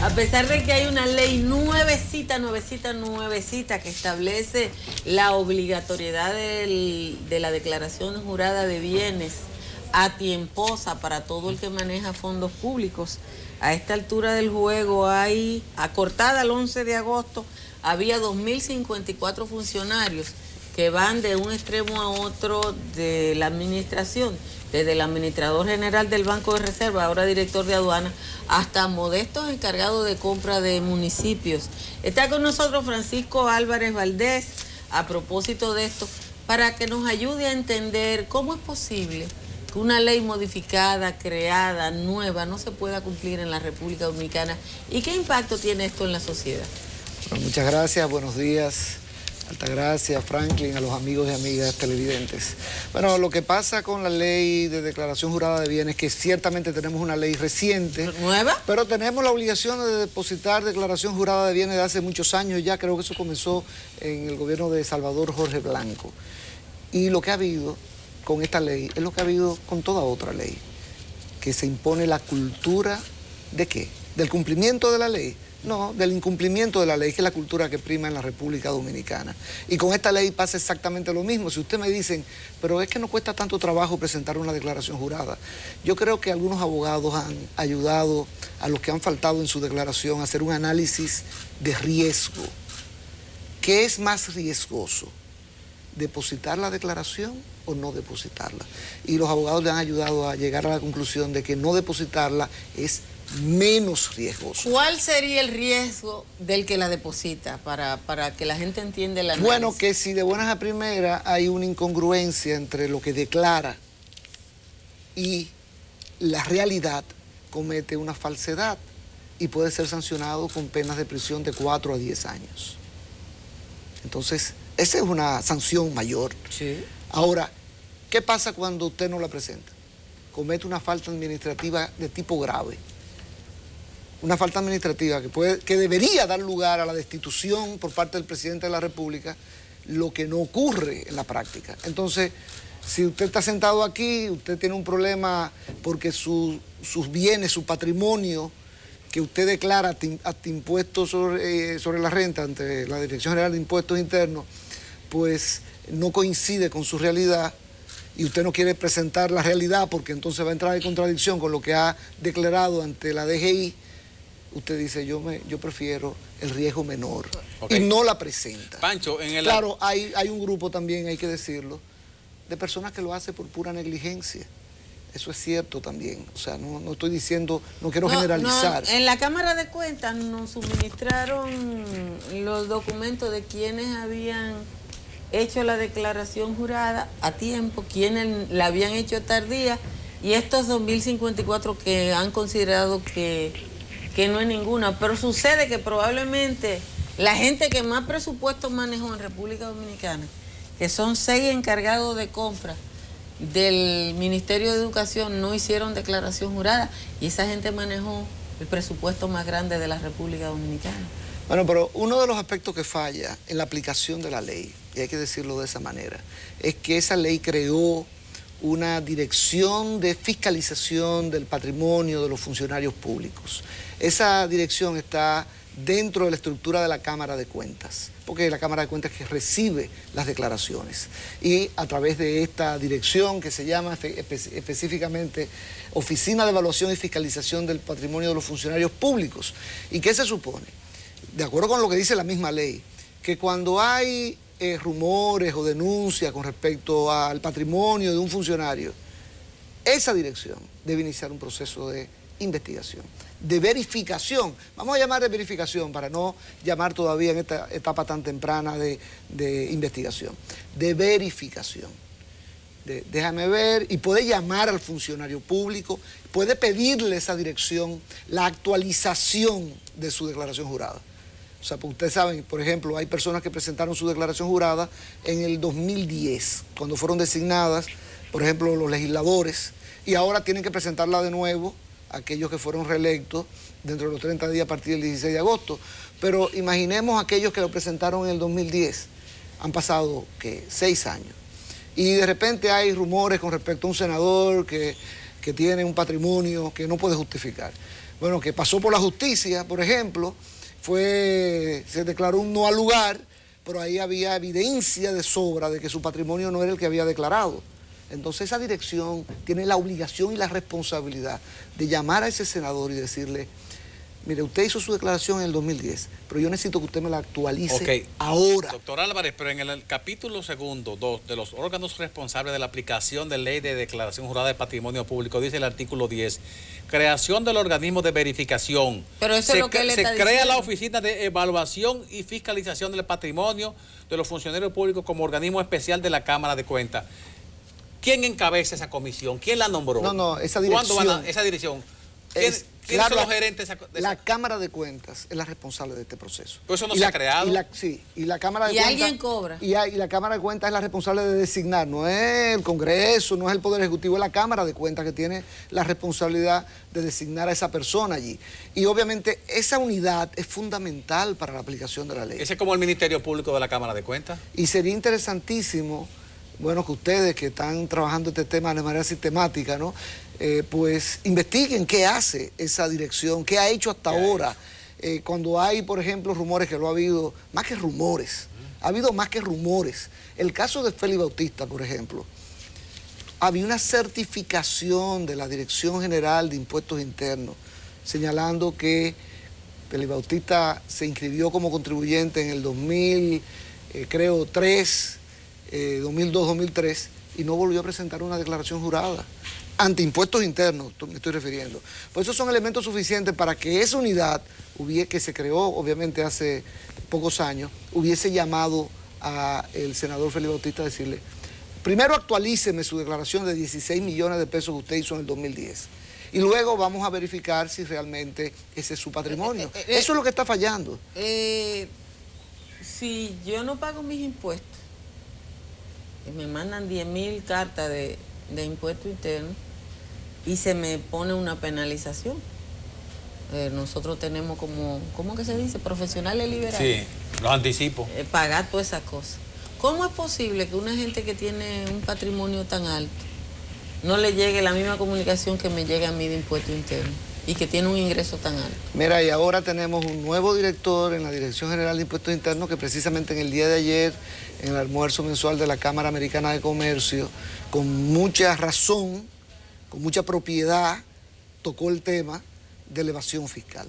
A pesar de que hay una ley nuevecita que establece la obligatoriedad de la declaración jurada de bienes atiemposa para todo el que maneja fondos públicos, a esta altura del juego hay, acortada al 11 de agosto, había 2.054 funcionarios que van de un extremo a otro de la administración, desde el administrador general del Banco de Reserva, ahora director de aduana, hasta modestos encargados de compra de municipios. Está con nosotros Francisco Álvarez Valdés a propósito de esto, para que nos ayude a entender cómo es posible que una ley modificada, creada, nueva, no se pueda cumplir en la República Dominicana y qué impacto tiene esto en la sociedad. Bueno, muchas gracias, buenos días. Altagracia, Franklin, a los amigos y amigas televidentes. Bueno, lo que pasa con la ley de declaración jurada de bienes es que ciertamente tenemos una ley reciente. ¿Nueva? Pero tenemos la obligación de depositar declaración jurada de bienes de hace muchos años ya. Creo que eso comenzó en el gobierno de Salvador Jorge Blanco. Y lo que ha habido con esta ley es lo que ha habido con toda otra ley. Que se impone la cultura ¿de qué? ¿Del cumplimiento de la ley? No, del incumplimiento de la ley, que es la cultura que prima en la República Dominicana. Y con esta ley pasa exactamente lo mismo. Si ustedes me dicen, pero es que no cuesta tanto trabajo presentar una declaración jurada. Yo creo que algunos abogados han ayudado a los que han faltado en su declaración a hacer un análisis de riesgo. ¿Qué es más riesgoso? ¿Depositar la declaración o no depositarla? Y los abogados le han ayudado a llegar a la conclusión de que no depositarla es menos riesgoso. ¿Cuál sería el riesgo del que la deposita para que la gente entienda el análisis? Bueno, que si de buenas a primeras hay una incongruencia entre lo que declara y la realidad, comete una falsedad y puede ser sancionado con penas de prisión de 4 a 10 años. Entonces, esa es una sanción mayor. Sí. Ahora, ¿qué pasa cuando usted no la presenta? Comete una falta administrativa de tipo grave. Una falta administrativa que debería dar lugar a la destitución por parte del presidente de la República, lo que no ocurre en la práctica. Entonces, si usted está sentado aquí, usted tiene un problema porque sus bienes, su patrimonio, que usted declara ante impuestos sobre la renta, ante la Dirección General de Impuestos Internos, pues no coincide con su realidad, y usted no quiere presentar la realidad porque entonces va a entrar en contradicción con lo que ha declarado ante la DGI, usted dice, yo prefiero el riesgo menor, y no la presenta. Pancho, Claro, hay un grupo también, hay que decirlo, de personas que lo hacen por pura negligencia. Eso es cierto también. O sea, no estoy diciendo, no quiero generalizar. En la Cámara de Cuentas nos suministraron los documentos de quienes habían hecho la declaración jurada a tiempo, quienes la habían hecho tardía, y estos 2.054 que han considerado que no es ninguna, pero sucede que probablemente la gente que más presupuesto manejó en República Dominicana, que son 6 encargados de compra del Ministerio de Educación, no hicieron declaración jurada, y esa gente manejó el presupuesto más grande de la República Dominicana. Bueno, pero uno de los aspectos que falla en la aplicación de la ley, y hay que decirlo de esa manera, es que esa ley creó una dirección de fiscalización del patrimonio de los funcionarios públicos. Esa dirección está dentro de la estructura de la Cámara de Cuentas, porque la Cámara de Cuentas que recibe las declaraciones. Y a través de esta dirección que se llama específicamente Oficina de Evaluación y Fiscalización del Patrimonio de los Funcionarios Públicos. ¿Y qué se supone? De acuerdo con lo que dice la misma ley, que cuando hay rumores o denuncias con respecto al patrimonio de un funcionario, esa dirección debe iniciar un proceso de investigación, de verificación. Vamos a llamar de verificación para no llamar todavía en esta etapa tan temprana de investigación. De verificación. Déjame ver, y puede llamar al funcionario público, puede pedirle a esa dirección la actualización de su declaración jurada. O sea, porque ustedes saben, por ejemplo, hay personas que presentaron su declaración jurada en el 2010, cuando fueron designadas, por ejemplo, los legisladores, y ahora tienen que presentarla de nuevo, aquellos que fueron reelectos dentro de los 30 días a partir del 16 de agosto. Pero imaginemos aquellos que lo presentaron en el 2010. Han pasado, ¿qué? 6 años. Y de repente hay rumores con respecto a un senador que tiene un patrimonio que no puede justificar. bueno, que pasó por la justicia, por ejemplo, se declaró un no al lugar, pero ahí había evidencia de sobra de que su patrimonio no era el que había declarado. Entonces esa dirección tiene la obligación y la responsabilidad de llamar a ese senador y decirle, mire, usted hizo su declaración en el 2010, pero yo necesito que usted me la actualice ahora. Doctor Álvarez, pero en el capítulo 2 de los órganos responsables de la aplicación de ley de declaración jurada de patrimonio público, dice el artículo 10, creación del organismo de verificación. Pero eso es lo que él está diciendo. Se crea la oficina de evaluación y fiscalización del patrimonio de los funcionarios públicos como organismo especial de la Cámara de Cuentas. ¿Quién encabeza esa comisión? ¿Quién la nombró? No, esa dirección. ¿Cuándo van a esa dirección? ¿Quiénes son los gerentes de esa? La Cámara de Cuentas es la responsable de este proceso. Pues eso no se ha creado. Y la Cámara de Cuentas. Y alguien cobra. Y la Cámara de Cuentas es la responsable de designar, no es el Congreso, no es el Poder Ejecutivo, es la Cámara de Cuentas que tiene la responsabilidad de designar a esa persona allí. Y obviamente esa unidad es fundamental para la aplicación de la ley. Ese es como el Ministerio Público de la Cámara de Cuentas. Y sería interesantísimo, bueno, que ustedes que están trabajando este tema de manera sistemática, ¿no? Pues investiguen qué hace esa dirección, qué ha hecho hasta ahora. Cuando hay, por ejemplo, rumores, que lo ha habido, más que rumores, ha habido más que rumores. El caso de Félix Bautista, por ejemplo, había una certificación de la Dirección General de Impuestos Internos señalando que Félix Bautista se inscribió como contribuyente en el 2002-2003, y no volvió a presentar una declaración jurada ante impuestos internos, me estoy refiriendo. Pues esos son elementos suficientes para que esa unidad, que se creó obviamente hace pocos años, hubiese llamado al senador Félix Bautista a decirle, primero actualíceme su declaración de 16 millones de pesos que usted hizo en el 2010. Y luego vamos a verificar si realmente ese es su patrimonio. Eso es lo que está fallando. Si yo no pago mis impuestos, y me mandan 10.000 cartas de impuestos internos y se me pone una penalización. Nosotros tenemos como, ¿cómo que se dice? Profesionales liberales. Sí, los anticipos. Pagar todas esas cosas. ¿Cómo es posible que una gente que tiene un patrimonio tan alto no le llegue la misma comunicación que me llega a mí de impuestos internos y que tiene un ingreso tan alto? Mira, y ahora tenemos un nuevo director en la Dirección General de Impuestos Internos que precisamente en el día de ayer, en el almuerzo mensual de la Cámara Americana de Comercio, con mucha razón, con mucha propiedad, tocó el tema de la evasión fiscal.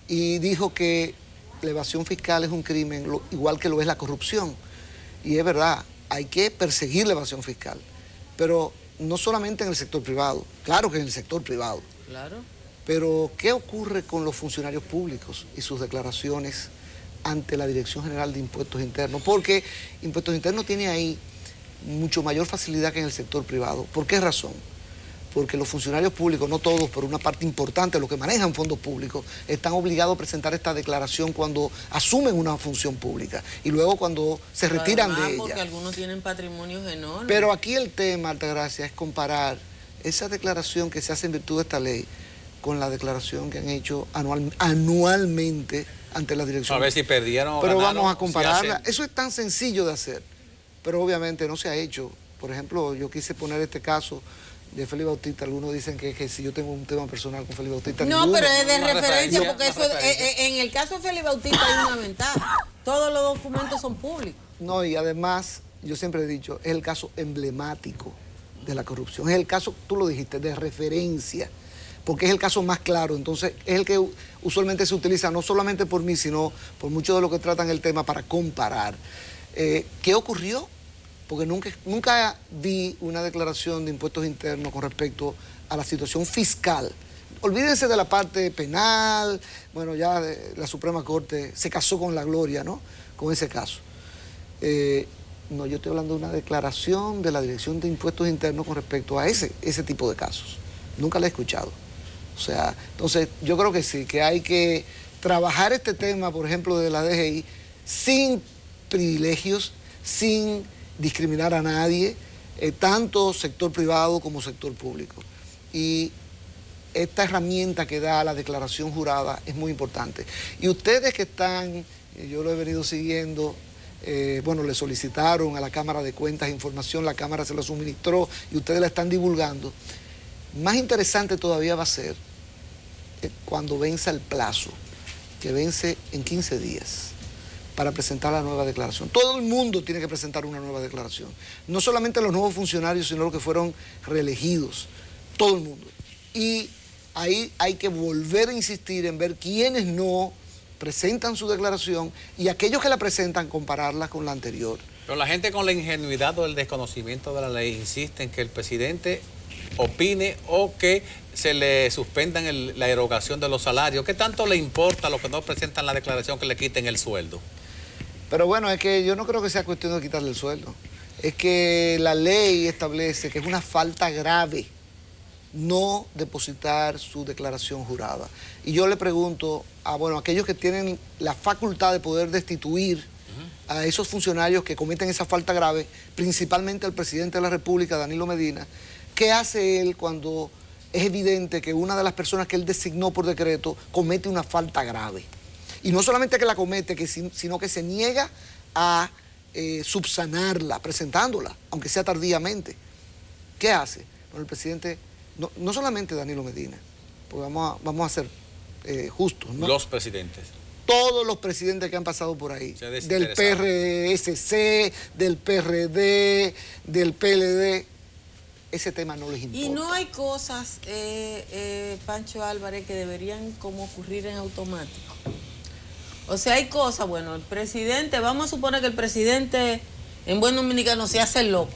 Y dijo que la evasión fiscal es un crimen igual que lo es la corrupción. Y es verdad, hay que perseguir la evasión fiscal, pero no solamente en el sector privado, claro que en el sector privado. Claro. Pero, ¿qué ocurre con los funcionarios públicos y sus declaraciones ante la Dirección General de Impuestos Internos? Porque Impuestos Internos tiene ahí mucho mayor facilidad que en el sector privado. ¿Por qué razón? Porque los funcionarios públicos, no todos, pero una parte importante, los que manejan fondos públicos, están obligados a presentar esta declaración cuando asumen una función pública y luego cuando se retiran de ella. Porque algunos tienen patrimonios enormes. Pero aquí el tema, Altagracia, es comparar esa declaración que se hace en virtud de esta ley con la declaración que han hecho anualmente ante la dirección. A ver si perdieron o pero ganaron, vamos a compararla. Eso es tan sencillo de hacer, pero obviamente no se ha hecho. Por ejemplo, yo quise poner este caso de Félix Bautista. Algunos dicen que si yo tengo un tema personal con Félix Bautista. No, ninguno. pero es de referencia, porque una eso referencia. en el caso de Félix Bautista hay una ventaja. Todos los documentos son públicos. No, y además, yo siempre he dicho, es el caso emblemático de la corrupción. Es el caso, tú lo dijiste, de referencia, porque es el caso más claro. Entonces, es el que usualmente se utiliza no solamente por mí, sino por muchos de los que tratan el tema para comparar. ¿Qué ocurrió? Porque nunca vi una declaración de impuestos internos con respecto a la situación fiscal. Olvídense de la parte penal, bueno, ya la Suprema Corte se casó con la gloria, ¿no? Con ese caso. No, yo estoy hablando de una declaración de la Dirección de Impuestos Internos con respecto a ese tipo de casos. Nunca la he escuchado. O sea, entonces yo creo que sí, que hay que trabajar este tema, por ejemplo, de la DGI, sin privilegios, sin discriminar a nadie, tanto sector privado como sector público. Y esta herramienta que da la declaración jurada es muy importante. Y ustedes que están, yo lo he venido siguiendo, bueno, le solicitaron a la Cámara de Cuentas información, la Cámara se la suministró y ustedes la están divulgando. Más interesante todavía va a ser cuando venza el plazo, que vence en 15 días, para presentar la nueva declaración. Todo el mundo tiene que presentar una nueva declaración. No solamente los nuevos funcionarios, sino los que fueron reelegidos. Todo el mundo. Y ahí hay que volver a insistir en ver quiénes no presentan su declaración y aquellos que la presentan, compararla con la anterior. Pero la gente con la ingenuidad o el desconocimiento de la ley insiste en que el presidente opine o que se le suspendan la erogación de los salarios. ¿Qué tanto le importa a los que no presentan la declaración que le quiten el sueldo? Pero bueno, es que yo no creo que sea cuestión de quitarle el sueldo. Es que la ley establece que es una falta grave no depositar su declaración jurada. Y yo le pregunto a aquellos que tienen la facultad de poder destituir a esos funcionarios que cometen esa falta grave, principalmente al presidente de la República, Danilo Medina, ¿qué hace él cuando es evidente que una de las personas que él designó por decreto comete una falta grave? Y no solamente que la comete, sino que se niega a subsanarla, presentándola, aunque sea tardíamente. ¿Qué hace? Bueno, el presidente, no solamente Danilo Medina, porque vamos a ser justos, ¿no? Los presidentes. Todos los presidentes que han pasado por ahí, del PRSC, del PRD, del PLD, ese tema no les importa. Y no hay cosas, Pancho Álvarez, que deberían como ocurrir en automático. O sea, hay cosas, bueno, el presidente, vamos a suponer que el presidente en buen dominicano se hace loco.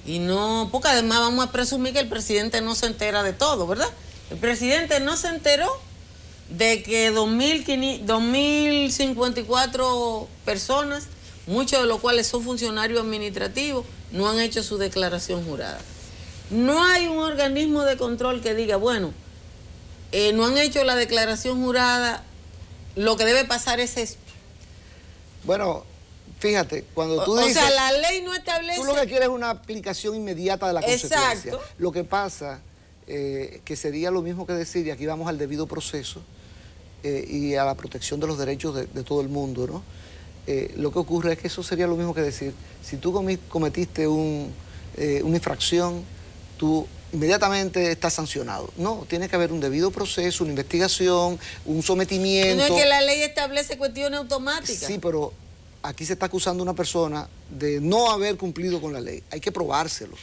Y no, porque además vamos a presumir que el presidente no se entera de todo, ¿verdad? El presidente no se enteró de que 2.054 personas, muchos de los cuales son funcionarios administrativos, no han hecho su declaración jurada. No hay un organismo de control que diga, bueno, no han hecho la declaración jurada, lo que debe pasar es esto. Bueno, fíjate, cuando tú dices... O sea, la ley no establece... Tú lo que quieres es una aplicación inmediata de la consecuencia. Exacto. Lo que pasa, que sería lo mismo que decir, y aquí vamos al debido proceso y a la protección de los derechos de todo el mundo, ¿no? Lo que ocurre es que eso sería lo mismo que decir, si tú cometiste una infracción, tú inmediatamente estás sancionado. No, tiene que haber un debido proceso, una investigación, un sometimiento. No es que la ley establece cuestiones automáticas. Sí, pero aquí se está acusando a una persona de no haber cumplido con la ley. Hay que probárselo.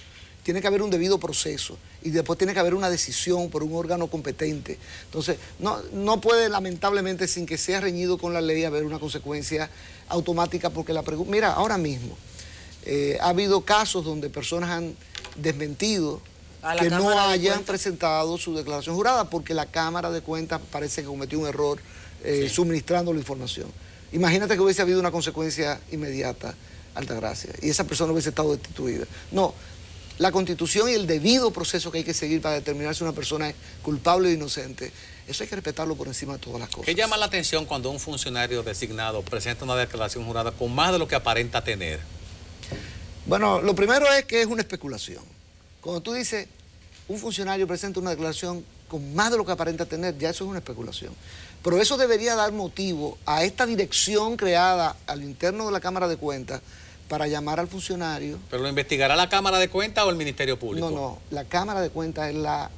Tiene que haber un debido proceso y después tiene que haber una decisión por un órgano competente. Entonces, no puede, lamentablemente, sin que sea reñido con la ley, haber una consecuencia automática, porque mira, ahora mismo ha habido casos donde personas han desmentido que no hayan presentado su declaración jurada porque la Cámara de Cuentas parece que cometió un error suministrando la información. Imagínate que hubiese habido una consecuencia inmediata, Altagracia, y esa persona hubiese estado destituida. No, la Constitución y el debido proceso que hay que seguir para determinar si una persona es culpable o inocente, eso hay que respetarlo por encima de todas las cosas. ¿Qué llama la atención cuando un funcionario designado presenta una declaración jurada con más de lo que aparenta tener? Bueno, lo primero es que es una especulación. Cuando tú dices, un funcionario presenta una declaración con más de lo que aparenta tener, ya eso es una especulación. Pero eso debería dar motivo a esta dirección creada al interno de la Cámara de Cuentas para llamar al funcionario. ¿Pero lo investigará la Cámara de Cuentas o el Ministerio Público? No, la Cámara de Cuentas es la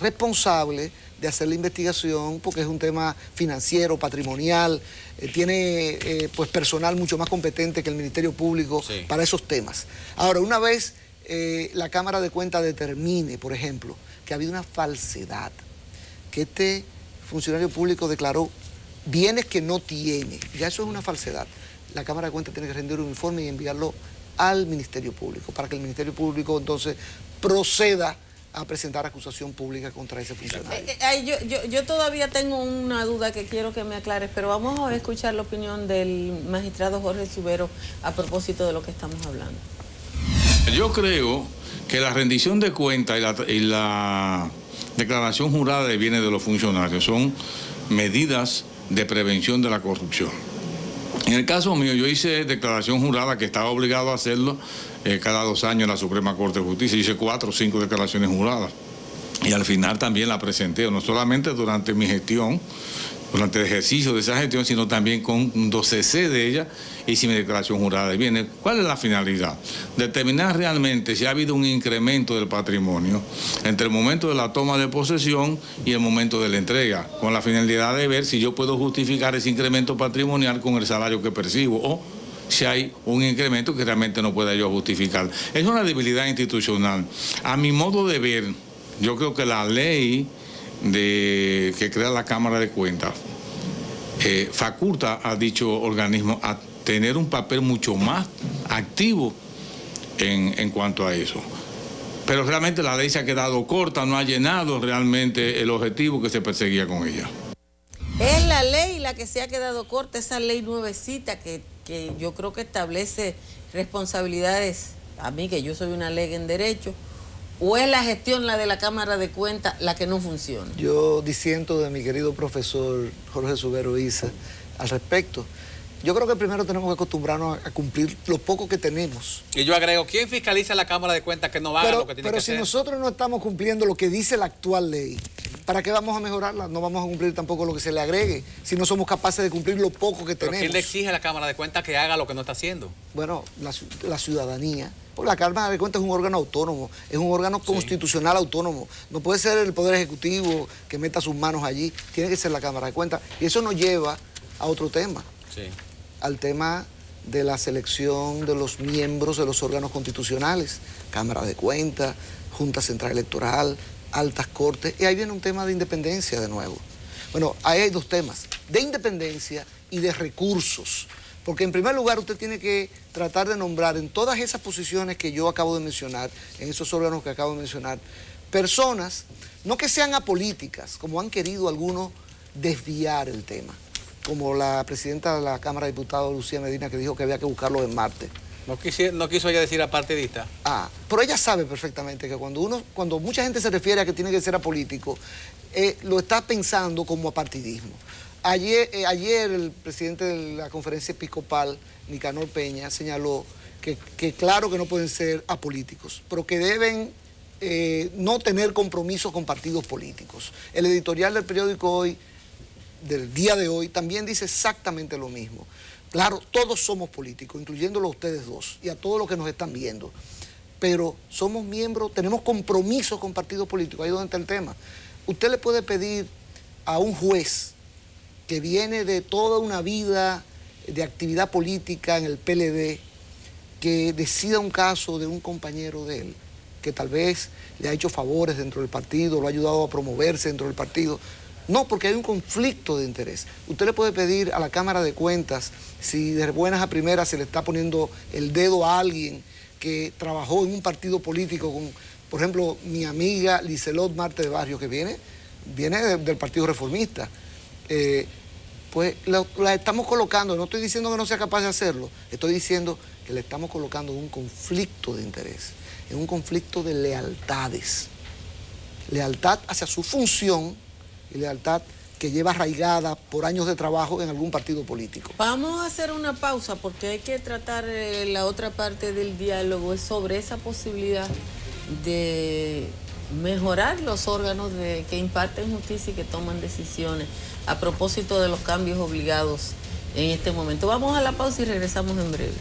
responsable de hacer la investigación porque es un tema financiero, patrimonial, tiene pues personal mucho más competente que el Ministerio Público para esos temas. Ahora, una vez la Cámara de Cuentas determine, por ejemplo, que ha habido una falsedad, que este funcionario público declaró bienes que no tiene, ya eso es una falsedad. La Cámara de Cuentas tiene que rendir un informe y enviarlo al Ministerio Público, para que el Ministerio Público entonces proceda a presentar acusación pública contra ese funcionario. Yo todavía tengo una duda que quiero que me aclares, pero vamos a escuchar la opinión del magistrado Jorge Subero a propósito de lo que estamos hablando. Yo creo que la rendición de cuentas y la declaración jurada de bienes de los funcionarios son medidas de prevención de la corrupción. En el caso mío, yo hice declaración jurada, que estaba obligado a hacerlo cada 2 años en la Suprema Corte de Justicia. Hice 4 o 5 declaraciones juradas. Y al final también la presenté, no solamente durante mi gestión durante el ejercicio de esa gestión, sino también cuando cesé de ella hice mi declaración jurada de bienes. ¿Cuál es la finalidad? Determinar realmente si ha habido un incremento del patrimonio entre el momento de la toma de posesión y el momento de la entrega, con la finalidad de ver si yo puedo justificar ese incremento patrimonial con el salario que percibo o si hay un incremento que realmente no pueda yo justificar. Es una debilidad institucional. A mi modo de ver, yo creo que la ley que crea la Cámara de Cuentas faculta a dicho organismo a tener un papel mucho más activo en cuanto a eso. Pero realmente la ley se ha quedado corta, no ha llenado realmente el objetivo que se perseguía con ella. Es la ley la que se ha quedado corta, esa ley nuevecita que yo creo que establece responsabilidades, a mí que yo soy una ley en derecho, o es la gestión, la de la Cámara de Cuentas, la que no funciona. Yo disiento de mi querido profesor Jorge Subero Isa al respecto. Yo creo que primero tenemos que acostumbrarnos a cumplir lo poco que tenemos. Y yo agrego, ¿quién fiscaliza la Cámara de Cuentas que no haga lo que tiene que hacer? Pero si nosotros no estamos cumpliendo lo que dice la actual ley, ¿para qué vamos a mejorarla? No vamos a cumplir tampoco lo que se le agregue, si no somos capaces de cumplir lo poco que tenemos. ¿Quién le exige a la Cámara de Cuentas que haga lo que no está haciendo? Bueno, la ciudadanía. Porque la Cámara de Cuentas es un órgano autónomo, es un órgano constitucional autónomo. No puede ser el Poder Ejecutivo que meta sus manos allí, tiene que ser la Cámara de Cuentas. Y eso nos lleva a otro tema, al tema de la selección de los miembros de los órganos constitucionales, Cámara de Cuentas, Junta Central Electoral, Altas Cortes, y ahí viene un tema de independencia de nuevo. Bueno, ahí hay dos temas, de independencia y de recursos. Porque en primer lugar usted tiene que tratar de nombrar en todas esas posiciones que yo acabo de mencionar, en esos órganos que acabo de mencionar, personas, no que sean apolíticas, como han querido algunos desviar el tema, como la presidenta de la Cámara de Diputados, Lucía Medina, que dijo que había que buscarlo en Marte. No quiso ella decir apartidista. Pero ella sabe perfectamente que cuando mucha gente se refiere a que tiene que ser apolítico, lo está pensando como apartidismo. Ayer el presidente de la conferencia episcopal, Nicanor Peña, señaló que claro que no pueden ser apolíticos, pero que deben no tener compromisos con partidos políticos. El editorial del periódico Hoy, del día de hoy, también dice exactamente lo mismo. Claro, todos somos políticos, incluyéndolo a ustedes dos y a todos los que nos están viendo, pero somos miembros, tenemos compromisos con partidos políticos, ahí es donde está el tema. Usted le puede pedir a un juez que viene de toda una vida de actividad política en el PLD, que decida un caso de un compañero de él, que tal vez le ha hecho favores dentro del partido, lo ha ayudado a promoverse dentro del partido. No, porque hay un conflicto de interés. Usted le puede pedir a la Cámara de Cuentas, si de buenas a primeras se le está poniendo el dedo a alguien que trabajó en un partido político, con, por ejemplo, mi amiga Liselot Marte de Barrio, que viene del Partido Reformista. Pues la estamos colocando, no estoy diciendo que no sea capaz de hacerlo, estoy diciendo que le estamos colocando en un conflicto de interés, en un conflicto de lealtades. Lealtad hacia su función y lealtad que lleva arraigada por años de trabajo en algún partido político. Vamos a hacer una pausa porque hay que tratar la otra parte del diálogo, es sobre esa posibilidad de mejorar los órganos que imparten justicia y que toman decisiones a propósito de los cambios obligados en este momento. Vamos a la pausa y regresamos en breve.